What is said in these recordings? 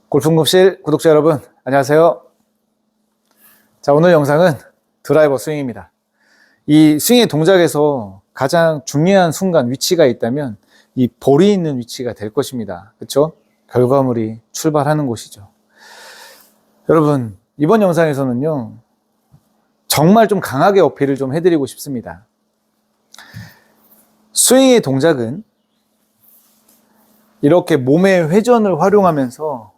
골프응급실 구독자 여러분, 안녕하세요. 자, 오늘 영상은 드라이버 스윙입니다. 이 스윙의 동작에서 가장 중요한 순간 위치가 있다면 이 볼이 있는 위치가 될 것입니다. 그렇죠? 결과물이 출발하는 곳이죠. 여러분, 이번 영상에서는요, 정말 좀 강하게 어필을 좀 해드리고 싶습니다. 스윙의 동작은 이렇게 몸의 회전을 활용하면서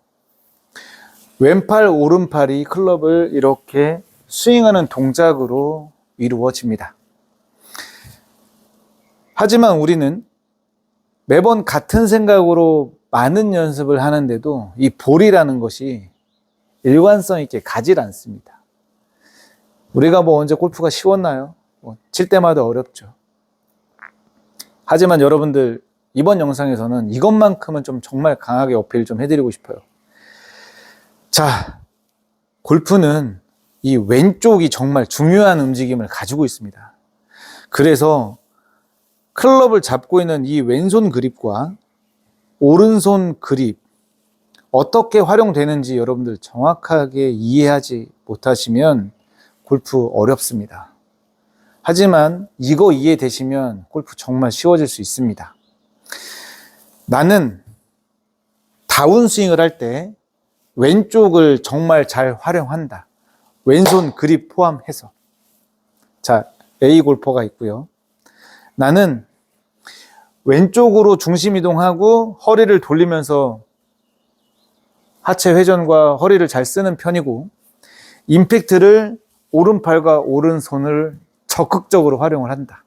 왼팔, 오른팔이 클럽을 이렇게 스윙하는 동작으로 이루어집니다. 하지만 우리는 매번 같은 생각으로 많은 연습을 하는데도 이 볼이라는 것이 일관성 있게 가질 않습니다. 우리가 언제 골프가 쉬웠나요? 칠 때마다 어렵죠. 하지만 여러분들, 이번 영상에서는 이것만큼은 좀 정말 강하게 어필 좀 해드리고 싶어요. 자, 골프는 이 왼쪽이 정말 중요한 움직임을 가지고 있습니다. 그래서 클럽을 잡고 있는 이 왼손 그립과 오른손 그립 어떻게 활용되는지 여러분들 정확하게 이해하지 못하시면 골프 어렵습니다. 하지만 이거 이해되시면 골프 정말 쉬워질 수 있습니다. 나는 다운스윙을 할 때 왼쪽을 정말 잘 활용한다. 왼손 그립 포함해서. 자, A 골퍼가 있고요. 나는 왼쪽으로 중심 이동하고 허리를 돌리면서 하체 회전과 허리를 잘 쓰는 편이고, 임팩트를 오른팔과 오른손을 적극적으로 활용을 한다.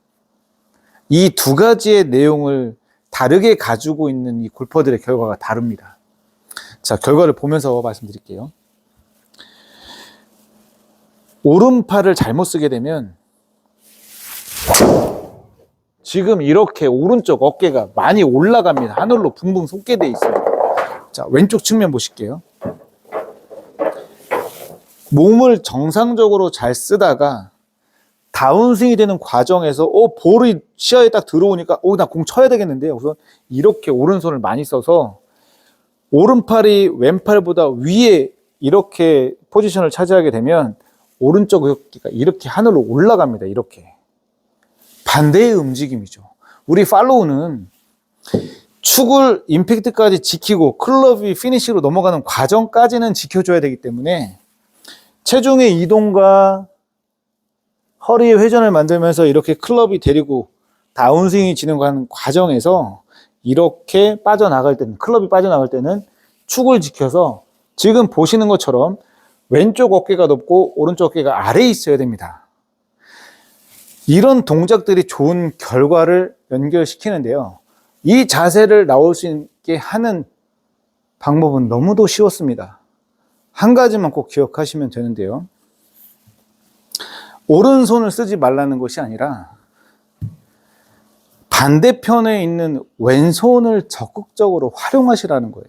이 두 가지의 내용을 다르게 가지고 있는 이 골퍼들의 결과가 다릅니다. 자, 결과를 보면서 말씀드릴게요. 오른팔을 잘못 쓰게 되면 지금 이렇게 오른쪽 어깨가 많이 올라갑니다. 하늘로 붕붕 솟게 돼 있어요. 자, 왼쪽 측면 보실게요. 몸을 정상적으로 잘 쓰다가 다운스윙이 되는 과정에서 볼이 시야에 딱 들어오니까 나 공 쳐야 되겠는데요. 우선 이렇게 오른손을 많이 써서 오른팔이 왼팔보다 위에 이렇게 포지션을 차지하게 되면 오른쪽 어깨가 이렇게 하늘로 올라갑니다. 이렇게 반대의 움직임이죠. 우리 팔로우는 축을 임팩트까지 지키고 클럽이 피니시로 넘어가는 과정까지는 지켜줘야 되기 때문에 체중의 이동과 허리의 회전을 만들면서 이렇게 클럽이 데리고 다운스윙이 진행하는 과정에서 이렇게 빠져나갈 때는, 클럽이 빠져나갈 때는 축을 지켜서 지금 보시는 것처럼 왼쪽 어깨가 높고 오른쪽 어깨가 아래에 있어야 됩니다. 이런 동작들이 좋은 결과를 연결시키는데요. 이 자세를 나올 수 있게 하는 방법은 너무도 쉬웠습니다. 한 가지만 꼭 기억하시면 되는데요. 오른손을 쓰지 말라는 것이 아니라 반대편에 있는 왼손을 적극적으로 활용하시라는 거예요.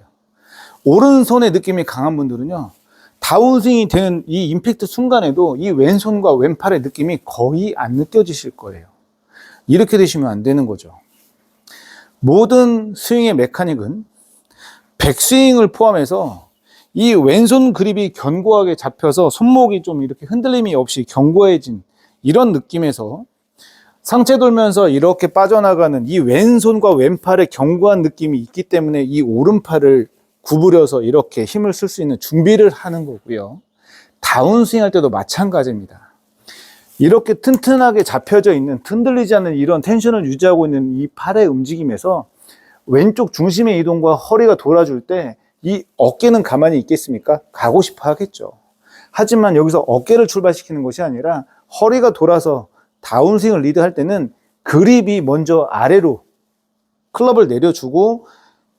오른손의 느낌이 강한 분들은요, 다운스윙이 되는 이 임팩트 순간에도 이 왼손과 왼팔의 느낌이 거의 안 느껴지실 거예요. 이렇게 되시면 안 되는 거죠. 모든 스윙의 메카닉은 백스윙을 포함해서 이 왼손 그립이 견고하게 잡혀서 손목이 좀 이렇게 흔들림이 없이 견고해진 이런 느낌에서 상체 돌면서 이렇게 빠져나가는 이 왼손과 왼팔의 견고한 느낌이 있기 때문에 이 오른팔을 구부려서 이렇게 힘을 쓸 수 있는 준비를 하는 거고요. 다운스윙 할 때도 마찬가지입니다. 이렇게 튼튼하게 잡혀져 있는, 흔들리지 않는 이런 텐션을 유지하고 있는 이 팔의 움직임에서 왼쪽 중심의 이동과 허리가 돌아줄 때 이 어깨는 가만히 있겠습니까? 가고 싶어 하겠죠. 하지만 여기서 어깨를 출발시키는 것이 아니라 허리가 돌아서 다운스윙을 리드할 때는 그립이 먼저 아래로 클럽을 내려주고,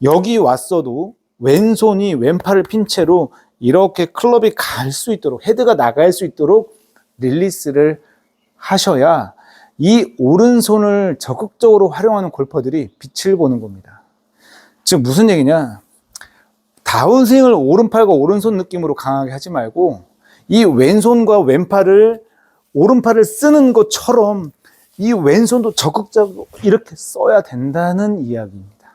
여기 왔어도 왼손이 왼팔을 핀 채로 이렇게 클럽이 갈 수 있도록, 헤드가 나갈 수 있도록 릴리스를 하셔야 이 오른손을 적극적으로 활용하는 골퍼들이 빛을 보는 겁니다. 지금 무슨 얘기냐? 다운스윙을 오른팔과 오른손 느낌으로 강하게 하지 말고 이 왼손과 왼팔을, 오른팔을 쓰는 것처럼 이 왼손도 적극적으로 이렇게 써야 된다는 이야기입니다.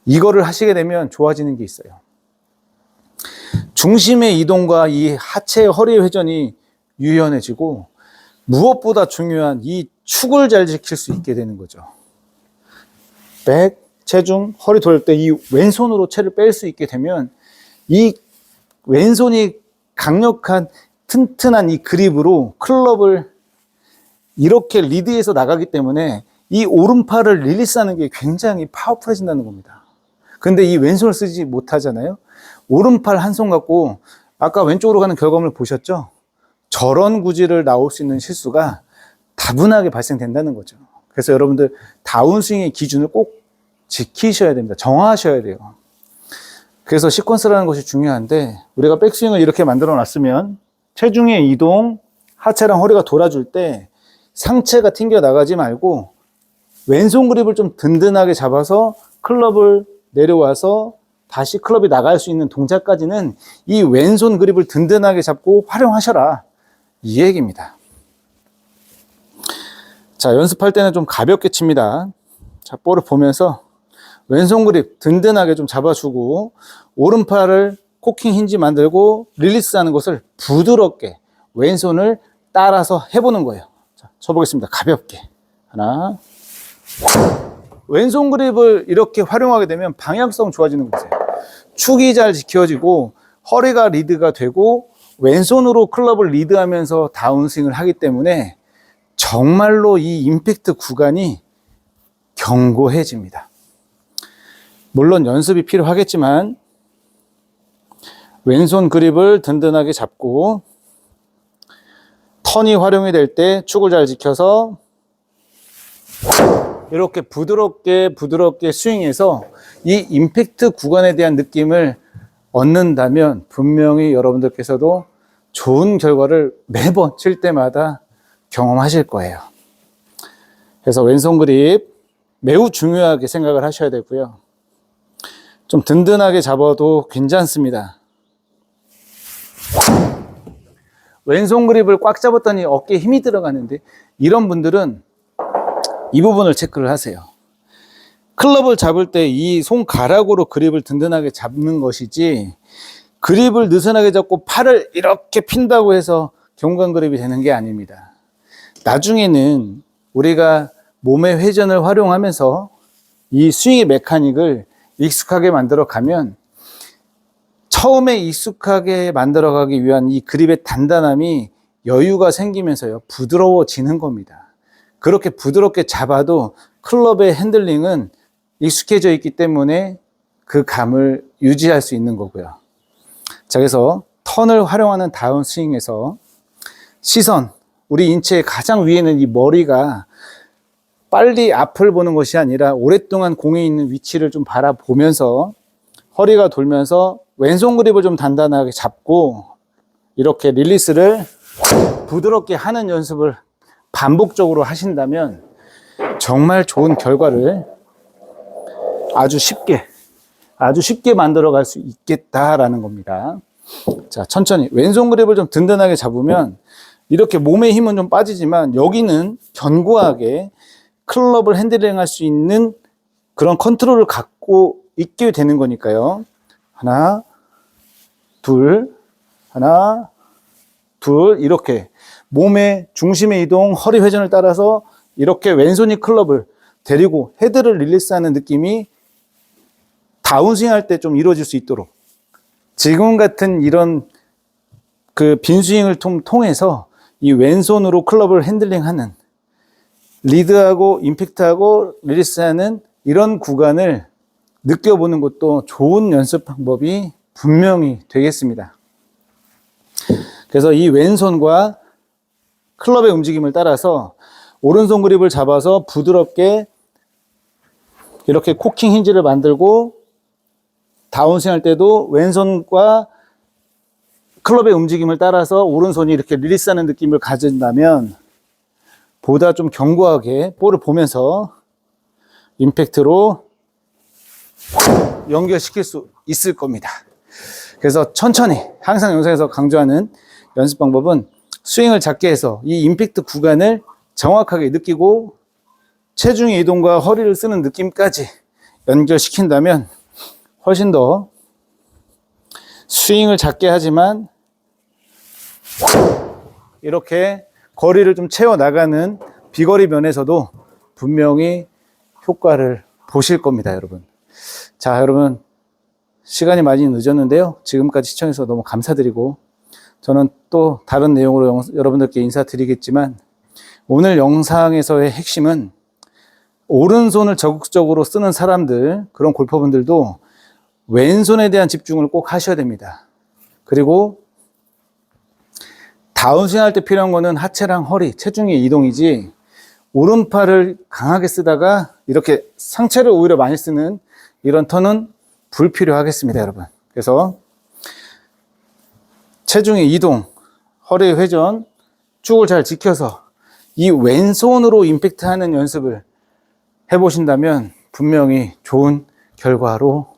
이거를 하시게 되면 좋아지는 게 있어요. 중심의 이동과 이 하체의 허리의 회전이 유연해지고 무엇보다 중요한 이 축을 잘 지킬 수 있게 되는 거죠. 백, 체중, 허리 돌릴 때 이 왼손으로 채를 뺄 수 있게 되면 이 왼손이 강력한 튼튼한 이 그립으로 클럽을 이렇게 리드해서 나가기 때문에 이 오른팔을 릴리스하는 게 굉장히 파워풀해진다는 겁니다. 근데 이 왼손을 쓰지 못하잖아요. 오른팔 한 손 갖고 아까 왼쪽으로 가는 결과물을 보셨죠? 저런 구질을 나올 수 있는 실수가 다분하게 발생된다는 거죠. 그래서 여러분들 다운스윙의 기준을 꼭 지키셔야 됩니다. 정하셔야 돼요. 그래서 시퀀스라는 것이 중요한데 우리가 백스윙을 이렇게 만들어 놨으면 체중의 이동, 하체랑 허리가 돌아줄 때 상체가 튕겨 나가지 말고 왼손 그립을 좀 든든하게 잡아서 클럽을 내려와서 다시 클럽이 나갈 수 있는 동작까지는 이 왼손 그립을 든든하게 잡고 활용하셔라, 이 얘기입니다. 자, 연습할 때는 좀 가볍게 칩니다. 자, 볼을 보면서 왼손 그립 든든하게 좀 잡아주고 오른팔을 코킹 힌지 만들고 릴리스하는 것을 부드럽게 왼손을 따라서 해보는 거예요. 자, 쳐보겠습니다. 가볍게. 하나. 왼손 그립을 이렇게 활용하게 되면 방향성 좋아지는 거예요. 축이 잘 지켜지고 허리가 리드가 되고 왼손으로 클럽을 리드하면서 다운스윙을 하기 때문에 정말로 이 임팩트 구간이 견고해집니다. 물론 연습이 필요하겠지만 왼손 그립을 든든하게 잡고 턴이 활용이 될 때 축을 잘 지켜서 이렇게 부드럽게 스윙해서 이 임팩트 구간에 대한 느낌을 얻는다면 분명히 여러분들께서도 좋은 결과를 매번 칠 때마다 경험하실 거예요. 그래서 왼손 그립 매우 중요하게 생각을 하셔야 되고요. 좀 든든하게 잡아도 괜찮습니다. 왼손 그립을 꽉 잡았더니 어깨에 힘이 들어가는데 이런 분들은 이 부분을 체크를 하세요. 클럽을 잡을 때 이 손가락으로 그립을 든든하게 잡는 것이지 그립을 느슨하게 잡고 팔을 이렇게 핀다고 해서 경관 그립이 되는 게 아닙니다. 나중에는 우리가 몸의 회전을 활용하면서 이 스윙의 메카닉을 익숙하게 만들어 가면 처음에 익숙하게 만들어 가기 위한 이 그립의 단단함이 여유가 생기면서요, 부드러워지는 겁니다. 그렇게 부드럽게 잡아도 클럽의 핸들링은 익숙해져 있기 때문에 그 감을 유지할 수 있는 거고요. 자, 그래서 턴을 활용하는 다운스윙에서 시선, 우리 인체의 가장 위에는 이 머리가 빨리 앞을 보는 것이 아니라 오랫동안 공에 있는 위치를 좀 바라보면서 허리가 돌면서 왼손 그립을 좀 단단하게 잡고 이렇게 릴리스를 부드럽게 하는 연습을 반복적으로 하신다면 정말 좋은 결과를 아주 쉽게 만들어 갈 수 있겠다라는 겁니다. 자, 천천히 왼손 그립을 좀 든든하게 잡으면 이렇게 몸의 힘은 좀 빠지지만 여기는 견고하게 클럽을 핸들링 할 수 있는 그런 컨트롤을 갖고 있게 되는 거니까요. 하나, 둘, 하나, 둘, 이렇게 몸의 중심의 이동, 허리 회전을 따라서 이렇게 왼손이 클럽을 데리고 헤드를 릴리스하는 느낌이 다운스윙 할 때 좀 이루어질 수 있도록 지금 같은 이런 그 빈스윙을 통해서 이 왼손으로 클럽을 핸들링하는 리드하고 임팩트하고 릴리스하는 이런 구간을 느껴보는 것도 좋은 연습 방법이 분명히 되겠습니다. 그래서 이 왼손과 클럽의 움직임을 따라서 오른손 그립을 잡아서 부드럽게 이렇게 코킹 힌지를 만들고 다운스윙 할 때도 왼손과 클럽의 움직임을 따라서 오른손이 이렇게 릴리스하는 느낌을 가진다면 보다 좀 견고하게 볼을 보면서 임팩트로 연결시킬 수 있을 겁니다. 그래서 천천히 항상 영상에서 강조하는 연습 방법은 스윙을 작게 해서 이 임팩트 구간을 정확하게 느끼고 체중의 이동과 허리를 쓰는 느낌까지 연결시킨다면 훨씬 더 스윙을 작게 하지만 이렇게 거리를 좀 채워 나가는 비거리 면에서도 분명히 효과를 보실 겁니다, 여러분. 자, 여러분, 시간이 많이 늦었는데요. 지금까지 시청해주셔서 너무 감사드리고, 저는 또 다른 내용으로 여러분들께 인사드리겠지만, 오늘 영상에서의 핵심은 오른손을 적극적으로 쓰는 사람들, 그런 골퍼분들도 왼손에 대한 집중을 꼭 하셔야 됩니다. 그리고 다운스윙 할 때 필요한 거는 하체랑 허리, 체중의 이동이지, 오른팔을 강하게 쓰다가 이렇게 상체를 오히려 많이 쓰는 이런 턴은 불필요하겠습니다, 여러분. 그래서 체중의 이동, 허리의 회전, 축을 잘 지켜서 이 왼손으로 임팩트 하는 연습을 해보신다면 분명히 좋은 결과로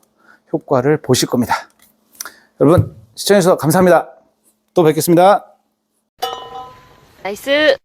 효과를 보실 겁니다. 여러분, 시청해주셔서 감사합니다. 또 뵙겠습니다. 나이스.